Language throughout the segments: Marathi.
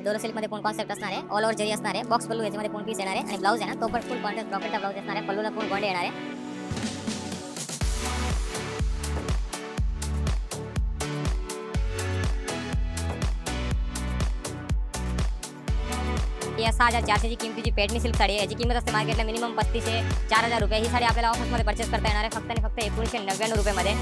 डोलो सिल्क मध्ये पूर्ण कॉन्सेप्ट असणार आहे, ऑल ओव्हर जरी असणार आहे, बॉक्स पल्लू याच्यामध्ये पूर्ण पीस येणार आहे आणि ब्लाउज आहे ना तो पण फुल कॉन्ट्रास्ट ब्रॉकेटचा ब्लाउज असणार आहे, पल्लूला पूर्ण गोंडे येणार आहे। या 6400 ची किमतीची पेटणी सिल्क साडी आहे, याची किंमत असते मार्केटला मिनिमम 3500 4000 रुपये। ही साडी आपल्याला ऑफर्समध्ये परचेस करता येणार आहे फक्त आणि फक्त 1999 रुपयामध्ये।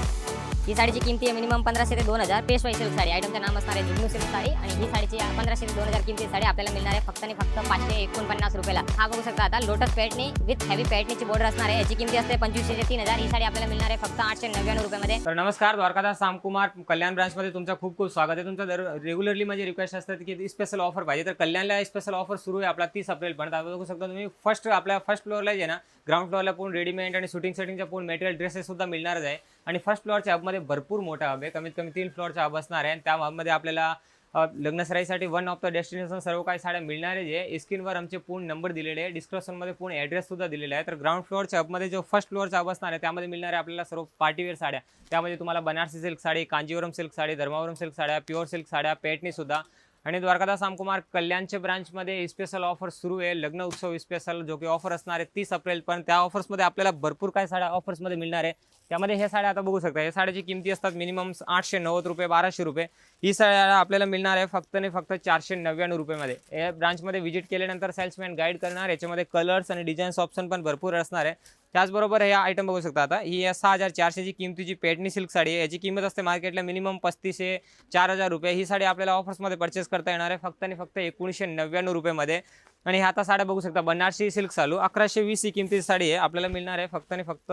ही साडीची किंमत आहे मिनिमम 1500 ते 2000। पेशवाई सिल्क साडी, आयटमचं नाम असणार आहे जुगनू सिल्क साडी आणि ही साडीची 1500 ते 2000 किमतीची साडी आपल्याला मिळणार आहे फक्त आणि फक्त 549 रुपयाला। हा बघू शकता आता लोटस पेटणी विथ हेवी पेटणीची बॉर्डर असणार आहे, याची किंमत असते 2500 ते 3000। ही साडी आपल्याला मिळणार आहे फक्त 899 रुपयामध्ये। तर नमस्कार, द्वारकादास सामकुमार कल्याण ब्रांचमध्ये तुमचं खूप खूप स्वागत आहे। तुमचं रेग्युलरली माझी रिक्वेस्ट असतात की स्पेशल ऑफर पाहिजे, तर कल्याणला स्पेशल ऑफर सुरू आहे आपला 30 एप्रिल पर्यंत। आता बघू शकता तुम्ही आपल्या फर्स्ट फ्लोअरला जे ना ग्राउंड फ्लोअरला पूर्ण रेडीमेड आणि शूटिंग सेटिंगच्या पूर्ण मटेरियल ड्रेसेस सुद्धा मिळणारच आहे आणि फर्स्ट फ्लोअरच्या हबमध्ये भरपूर मोठा हब आहे, कमीत कमी 3 फ्लोअरचा हब असणार आहे आणि त्या हबमध्ये आपल्याला लग्नसराईसाठी वन ऑफ द डेस्टिनेशन सर्व काही साड्या मिळणार आहे। जे स्क्रीनवर आमचे पूर्ण नंबर दिलेले आहे, डिस्क्रिप्शनमध्ये पूर्ण ॲड्रेस सुद्धा दिलेला आहे। तर ग्राउंड फ्लोअरच्या हबमध्ये जो फर्स्ट फ्लोअरचा हब असणार आहे त्यामध्ये मिळणार आहे आपल्याला सर्व पार्टीवेअर साड्या, त्यामध्ये तुम्हाला Banarasi silk sari, Kanjeevaram silk sari, Dharmavaram silk साड्या, प्युअर सिल्क साड्या, पेटणी सुद्धा। आणि द्वारकादास सामकुमार कल्याणच्या ब्रांचमध्ये स्पेशल ऑफर सुरू आहे, लग्न उत्सव स्पेशल, जो की ऑफर असणार आहे 30 एप्रिल पण। त्या ऑफर्समध्ये आपल्याला भरपूर काही साड्या ऑफर्समध्ये मिळणार आहे। त्यामध्ये हे साड्या आता बघू शकता, या साड्याची किमती असतात मिनिमम 890 रुपये 1200 रुपये। ही साड्या आपल्याला मिळणार आहे फक्त आणि फक्त 499 रुपयामध्ये। या ब्रांचमध्ये व्हिजिट केल्यानंतर सेल्समॅन गाईड करणार, याच्यामध्ये कलर्स आणि डिझाईन्स ऑप्शन पण भरपूर असणार आहे। त्याचबरोबर हे आयटम बघू शकता आता, ही 6400 ची किमतीची पेटणी सिल्क साडी आहे, याची किंमत असते मार्केटला मिनिमम 3500 4000 रुपये। ही साडी आपल्याला ऑफर्समध्ये परचेस करता येणार आहे फक्त आणि फक्त 1999 रुपयामध्ये। आणि आता साड्या बघू शकता, बनारसी सिल्क चालू 1120 ही किमतीची साडी आहे, आपल्याला मिळणार आहे फक्त आणि फक्त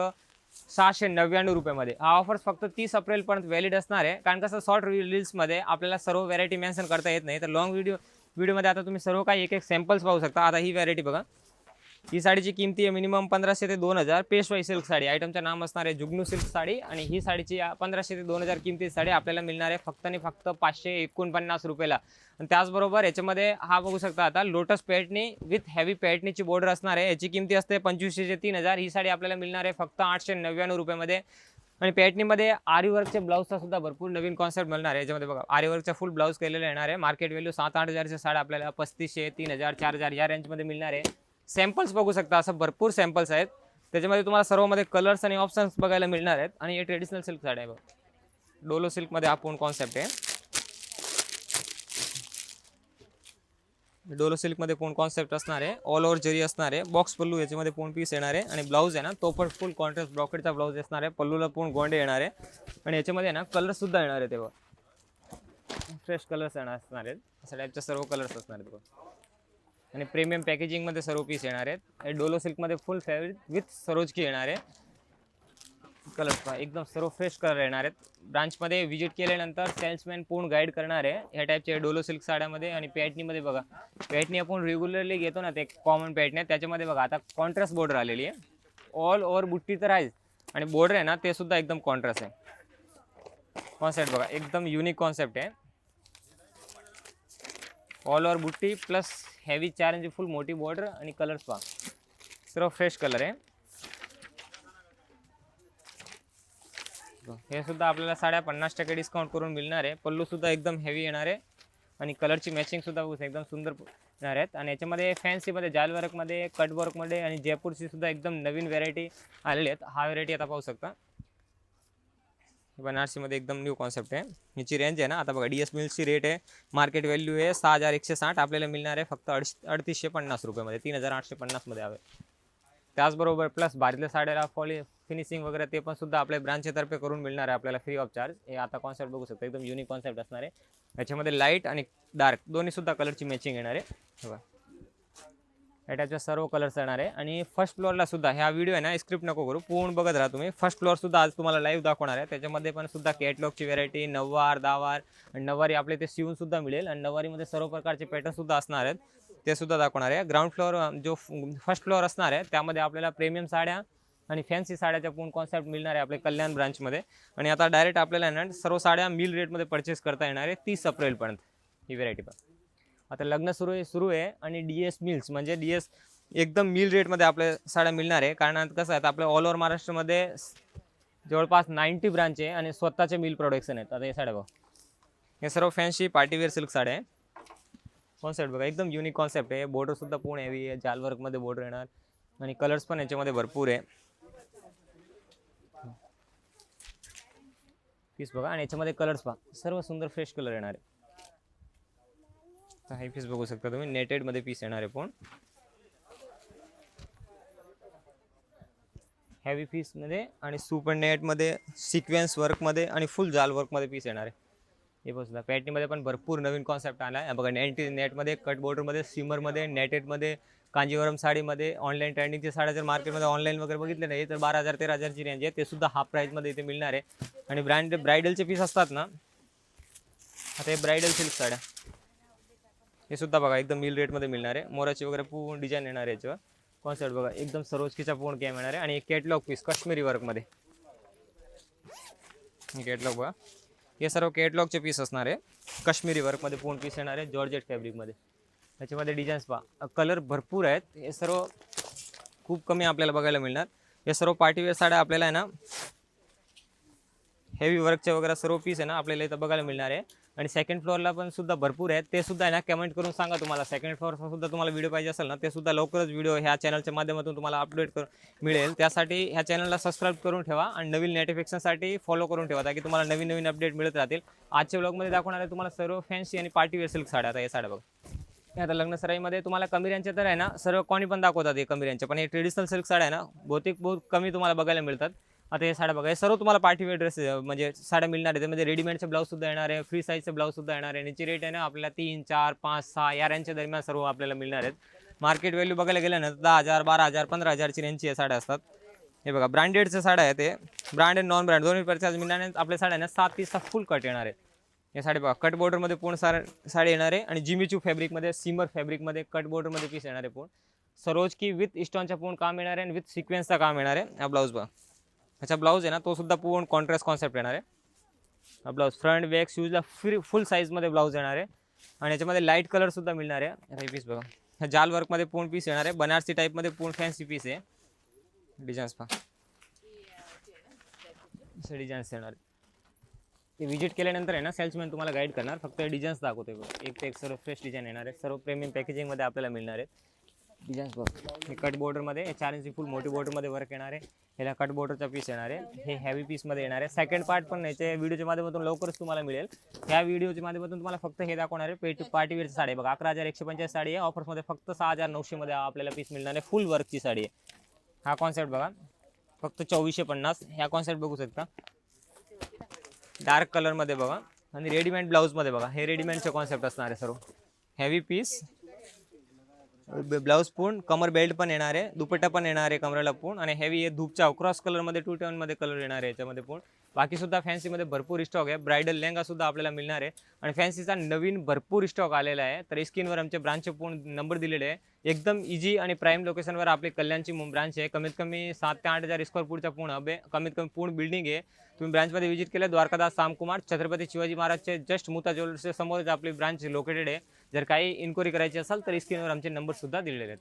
699 रुपयामध्ये। हा ऑफर्स फक्त 30 एप्रिल पर्यंत व्हॅलिड असणार आहे, कारण कसं शॉर्ट रील्समध्ये आपल्याला सर्व व्हरायटी मेन्शन करता येत नाही, तर लॉंग व्हिडिओमध्ये आता तुम्ही सर्व काही एक एक सॅम्पल्स पाहू शकता। आता ही व्हरायटी बघा, ही साडीची किमती आहे मिनिमम 1500 ते 2000। पेशवाई सिल्क साडी, आयटमचं नाम असणार आहे जुगनू सिल्क साडी आणि ही साडीची 1500 ते 2000 किमतीची साडी आपल्याला मिळणार आहे फक्त आणि फक्त 549 रुपयाला। आणि त्याचबरोबर याच्यामध्ये हा बघू शकता आता लोटस पेटणी विथ हेवी पेटणीची बॉर्डर असणार आहे, याची किमती असते 2500 ते 3000। ही साडी आपल्याला मिळणार आहे फक्त 899 रुपयामध्ये। आणि पेटणीमध्ये आरीवर्कचे ब्लाऊजचा सुद्धा भरपूर नवीन कॉन्सेप्ट मिळणार आहे, याच्यामध्ये बघा आरीवर्कचा फुल ब्लाऊज केलेला येणार आहे। मार्केट व्हॅल्यू 7-8 हजारच्या साड्या आपल्याला 3500 3000 4000 या रेंजमध्ये मिळणार आहे। सॅम्पल्स बघू शकता, असं भरपूर सॅम्पल्स आहेत, त्याच्यामध्ये तुम्हाला सर्वमध्ये कलर्स आणि ऑप्शन्स बघायला मिळणार आहेत। आणि हे ट्रेडिशनल सिल्क साडी आहे बघा, डोलो सिल्कमध्ये हा पूर्ण कॉन्सेप्ट आहे। डोलो सिल्कमध्ये पूर्ण कॉन्सेप्ट असणार आहे, ऑल ओव्हर जरी असणार आहे, बॉक्स पल्लू याच्यामध्ये पूर्ण पीस येणार आहे आणि ब्लाऊज आहे ना तो पण फुल कॉन्ट्रास्ट ब्रॉकेटचा ब्लाऊज असणार आहे, पल्लूला पूर्ण गोंडे येणार आहे आणि याच्यामध्ये ना कलर्स सुद्धा येणार आहे, तेव्हा फ्रेश कलर्स येणार असणार आहेत, अशा टाईपचे सर्व कलर्स असणार आहेत बघा। आणि प्रीमियम पॅकेजिंगमध्ये सर्व पीस येणार आहेत। डोलो सिल्कमध्ये फुल फॅब्रिक विथ सरोजकी येणार आहे, कलर्स पहा एकदम सर्व फ्रेश कलर येणार आहेत। ब्रांचमध्ये व्हिजिट केल्यानंतर सेल्समॅन पूर्ण गाईड करणार आहे ह्या टाईपचे डोलो सिल्क साड्यामध्ये। आणि पॅटनीमध्ये बघा, पॅटनी आपण रेग्युलरली घेतो ना, ते कॉमन पॅटनी, त्याच्यामध्ये बघा आता कॉन्ट्रास्ट बॉर्डर आलेली आहे, ऑल ओव्हर बुट्टी तर आहेच आणि बॉर्डर आहे ना ते सुद्धा एकदम कॉन्ट्रास्ट आहे। कॉन्सेप्ट बघा एकदम युनिक कॉन्सेप्ट आहे, ऑल ओव्हर बुट्टी प्लस हेवी 4 इंची फुल मोठी बॉर्डर आणि कलर्स पहा सर्व फ्रेश कलर आहे। हे सुद्धा आपल्याला साड्या 50% डिस्काउंट करून मिळणार आहे, पल्लू सुद्धा एकदम हेवी येणार आहे आणि कलरची मॅचिंग सुद्धा एकदम सुंदर येणार आहेत। आणि याच्यामध्ये फॅन्सीमध्ये जाल वर्कमध्ये कटवर्कमध्ये आणि जयपूरची सुद्धा एकदम नवीन व्हरायटी आलेली आहेत। हा व्हरायटी आता पाहू शकता, बनारसीमध्ये एकदम न्यू कॉन्सेप्ट आहे। याची रेंज आहे ना आता बघा, DS मिल्सची रेट आहे, मार्केट व्हॅल्यू आहे 6160, आपल्याला मिळणार आहे फक्त 3850 रुपयामध्ये, 3850 मध्ये हवे। त्याचबरोबर प्लस भारीतल्या साड्याला फॉली फिनिशिंग वगैरे ते पण सुद्धा आपल्या ब्रांचतर्फे करून मिळणार आहे आपल्याला फ्री ऑफ चार्ज। हे आता कॉन्सेप्ट बघू शकता, एकदम युनिक कॉन्सेप्ट असणार आहे, याच्यामध्ये लाईट आणि डार्क दोन्ही सुद्धा कलरची मॅचिंग येणार आहे बघा। या टाईपच्या सर्व कलर्स येणार आहे। आणि फर्स्ट फ्लोअरला सुद्धा ह्या व्हिडिओ आहे ना स्क्रिप्ट नको करू, पूर्ण बघत राहा तुम्ही। फर्स्ट फ्लोअर सुद्धा आज तुम्हाला लाईव्ह दाखवणार आहे, त्याच्यामध्ये पण सुद्धा कॅटलॉगची व्हरायटी, नववार दावार आणि नववारी आपले ते शिवून सुद्धा मिळेल आणि नववारीमध्ये सर्व प्रकारचे पॅटर्न सुद्धा असणार आहेत, ते सुद्धा दाखवणार आहे। ग्राउंड फ्लोअर जो फर्स्ट फ्लोअर असणार आहे त्यामध्ये आपल्याला प्रीमियम साड्या आणि फॅन्सी साड्याच्या पूर्ण कॉन्सेप्ट मिळणार आहे आपल्या कल्याण ब्रांचमध्ये। आणि आता डायरेक्ट आपल्याला ना सर्व साड्या मिल रेटमध्ये परचेस करता येणार आहे 30 एप्रिलपर्यंत ही व्हरायटी पण। आता लग्न सुरू आहे आणि DS मिल्स म्हणजे DS एकदम मिल रेटमध्ये आपल्या साड्या मिळणार आहे, कारण कसं आहे आपल्या ऑल ओव्हर महाराष्ट्रामध्ये जवळपास 90 ब्रांच आहे आणि स्वतःचे मिल प्रोडक्शन आहेत। आता हे साड्या बघा, हे सर्व फॅन्सी पार्टीवेअर सिल्क साड्या आहे, कॉन्सेप्ट बघा एकदम युनिक कॉन्सेप्ट आहे. बॉर्डर सुद्धा पूर्ण हेवी आहे, जाल वर्क मध्ये बॉर्डर येणार आणि कलर्स पण याच्यामध्ये भरपूर आहे. पीस बघा आणि याच्यामध्ये कलर्स पहा, सर्व सुंदर फ्रेश कलर येणार आहे. तर हे पीस बघू शकता तुम्ही, नेटेड मध्ये पीस येणार आहे. पण हेवी पीस मध्ये आणि सुपर नेट मध्ये, सिक्वेन्स वर्क मध्ये आणि फुल जाल वर्क मध्ये पीस येणार आहे. हे बघा पॅटर्नमध्ये पण भरपूर नवीन कॉन्सेप्ट आला आहे बघा. नेटमध्ये, कट बॉर्डरमध्ये, सिमरमध्ये, नेटेडमध्ये, कांजीवरम साडीमध्ये, ऑनलाईन ट्रेंडिंगच्या साड्या जर मार्केटमध्ये ऑनलाईन वगैरे बघितले नाही तर 12,000 13,000ची रेंज आहे. ते सुद्धा हाफ प्राईजमध्ये इथे मिळणार आहे. आणि ब्रायडलचे पीस असतात ना, आता हे ब्रायडल सिल्क साड्या हे सुद्धा बघा एकदम मिल रेटमध्ये मिळणार आहे. मोराची वगैरे पूर्ण डिझाईन येणार आहे याच्यावर. कॉन्सेप्ट बघा एकदम सरोजकीचा पूर्ण कॅम येणार आहे. आणि एक कॅटलॉग पीस काश्मीरी वर्कमध्ये, कॅटलॉग बघा, हे सर्व कॅटलॉगचे पीस असणार आहे. काश्मीरी वर्कमध्ये पूर्ण पीस येणार आहे, जॉर्जेट फॅब्रिकमध्ये. त्याच्यामध्ये डिझाईन्स पहा, कलर भरपूर आहेत. हे सर्व खूप कमी आपल्याला बघायला मिळणार. हे सर्व पार्टीवेअर साड्या आपल्याला आहे ना, हेवी वर्कचे वगैरे सर्व पीस आहे ना आपल्याला इथं बघायला मिळणार आहे. आणि सेकंड फ्लोअरला पण सुद्धा भरपूर आहेत. ते सुद्धा आहे ना कमेंट करून सांगा तुम्हाला सेकंड फ्लोअरचा सुद्धा तुम्हाला व्हिडिओ पाहिजे असेल ना, ते सुद्धा लवकरच व्हिडिओ ह्या चॅनलच्या माध्यमातून तुम्हाला अपडेट मिळेल. त्यासाठी ह्या चॅनलला सबस्क्राईब करून ठेवा आणि नवीन नोटिफिकेशनसाठी फॉलो करून ठेवा, ताकी तुम्हाला नवीन नवीन अपडेट मिळत राहतील. आजच्या व्लॉगमध्ये दाखवणार आहे तुम्हाला सर्व फॅन्सी आणि पार्टीवेअर सिल्क साड्या. आता हे साड्या बघा, हे आता लग्न सराईमध्ये तुम्हाला कमिऱ्यांचे तर आहे ना सर्व कोणी पण दाखवतात हे कमिऱ्यांचे, पण हे ट्रेडिशनल सिल्क साड्या आहे ना बहुत कमी तुम्हाला बघायला मिळतात. आता हे साड्या बघा, हे सर्व तुम्हाला पार्टीवेअर ड्रेस म्हणजे साड्या मिळणार आहे. त्यामध्ये रेडीमेडचे ब्लाऊज सुद्धा येणार आहे, फ्री साईजचे ब्लाऊज सुद्धा येणार आहे. याची रेट आहे ना आपल्याला 3, 4, 5, 6 या रेंजच्या दरम्यान सर्व आपल्याला मिळणार आहेत. मार्केट व्हॅल्यू बघायला गेलं ना 10,000, 12,000, 15,000ची रेंजची या साड्या असतात. हे बघा ब्रँडेडच्या साड्या आहेत, ते ब्रँड आणि नॉन ब्रँड दोन्ही प्रकारच्या मिळणार आहेत. आपल्या साड्या ना 7 पीसचा फुल कट येणार आहे. हे साडी बघा, कट बॉर्डरमध्ये पूर्ण साडी येणार आहे आणि जिमीचू फॅब्रिकमध्ये, सिमर फॅब्रिकमध्ये कट बॉर्डरमध्ये पीस येणार आहे. पूर्ण सरोज की विथ स्टोनचा पूर्ण काम येणार आहे आणि विथ सिक्वेन्सचा काम येणार आहे. हा ब्लाऊज बघा, ह्याचा ब्लाऊज आहे ना तो सुद्धा पूर्ण कॉन्ट्रास्ट कॉन्सेप्ट येणार आहे. हा ब्लाऊज फ्रंट बॅक शूजला फुल साईजमध्ये ब्लाऊज येणार आहे आणि याच्यामध्ये लाईट कलर सुद्धा मिळणार आहे. हे पीस बघा, ह्या जाल वर्कमध्ये पूर्ण पीस येणार आहे. बनारसी टाईपमध्ये पूर्ण फॅन्सी पीस आहे. डिझाईन्स पहा, असे डिझाईन्स येणार आहे. ते विजिट केल्यानंतर आहे ना सेल्समॅन तुम्हाला गाईड करणार, फक्त डिझाईन्स दाखवते बघा. एक ते एक सर्व फ्रेश डिझाईन येणार आहे. सर्व प्रीमियम पॅकेजिंगमध्ये आपल्याला मिळणार आहे. डिझाईन्स बघा, हे कट बॉर्डरमध्ये 4 इंची फुल मोठी बॉर्डरमध्ये वर्क येणार आहे. ह्याला कट बॉर्डरचा पीस येणार आहे. हे हेवी पीसमध्ये येणार आहे. सेकंड पार्ट पण याच्या व्हिडिओच्या माध्यमातून लवकरच तुम्हाला मिळेल. ह्या व्हिडिओच्या माध्यमातून तुम्हाला फक्त हे दाखवणार आहे पार्टीवेअरची साडी बघा. 11,150 साडी आहे. ऑफर्समध्ये फक्त 6,900 मध्ये आपल्याला पीस मिळणार आहे. फुल वर्कची साडी आहे. हा कॉन्सेप्ट बघा, फक्त 2450. ह्या कॉन्सेप्ट बघू शकता, डार्क कलरमध्ये बघा आणि रेडीमेड ब्लाऊजमध्ये बघा. हे रेडीमेडचे कॉन्सेप्ट असणार आहे सर्व. हेवी पीस, ब्लाऊज पूर्ण, कमर बेल्ट पण येणार आहे, दुपट्टा पण येणार आहे कमरेला पूर्ण. आणि हेवी हे धूपचा क्रॉस कलरमध्ये 2 टोनमध्ये कलर येणार आहे याच्यामध्ये पूर्ण. बाकी सुद्धा फॅन्सीमध्ये भरपूर स्टॉक आहे. ब्रायडल लेहंगा सुद्धा आपल्याला मिळणार आहे आणि फॅन्सीचा नवीन भरपूर स्टॉक आलेला आहे. तर स्क्रीनवर आमच्या ब्रांचचे पूर्ण नंबर दिलेले आहे. एकदम इझी आणि प्राईम लोकेशनवर आपली कल्याणची ब्रांच आहे. कमीत कमी 7 ते 8,000 स्क्वेअर फूटचा पूर्ण हब आहे. कमीत कमी पूर्ण बिल्डिंग आहे. तुम्ही ब्रांचमध्ये व्हिजिट केलं, द्वारकादास सामकुमार छत्रपती शिवाजी महाराजचे जस्ट मुता ज्वेलर्सच्या समोरच आपली ब्रांच लोकेटेड आहे. जर काही इन्क्वायरी करायची असेल तर स्क्रीनवर आमचे नंबर सुद्धा दिलेले आहेत.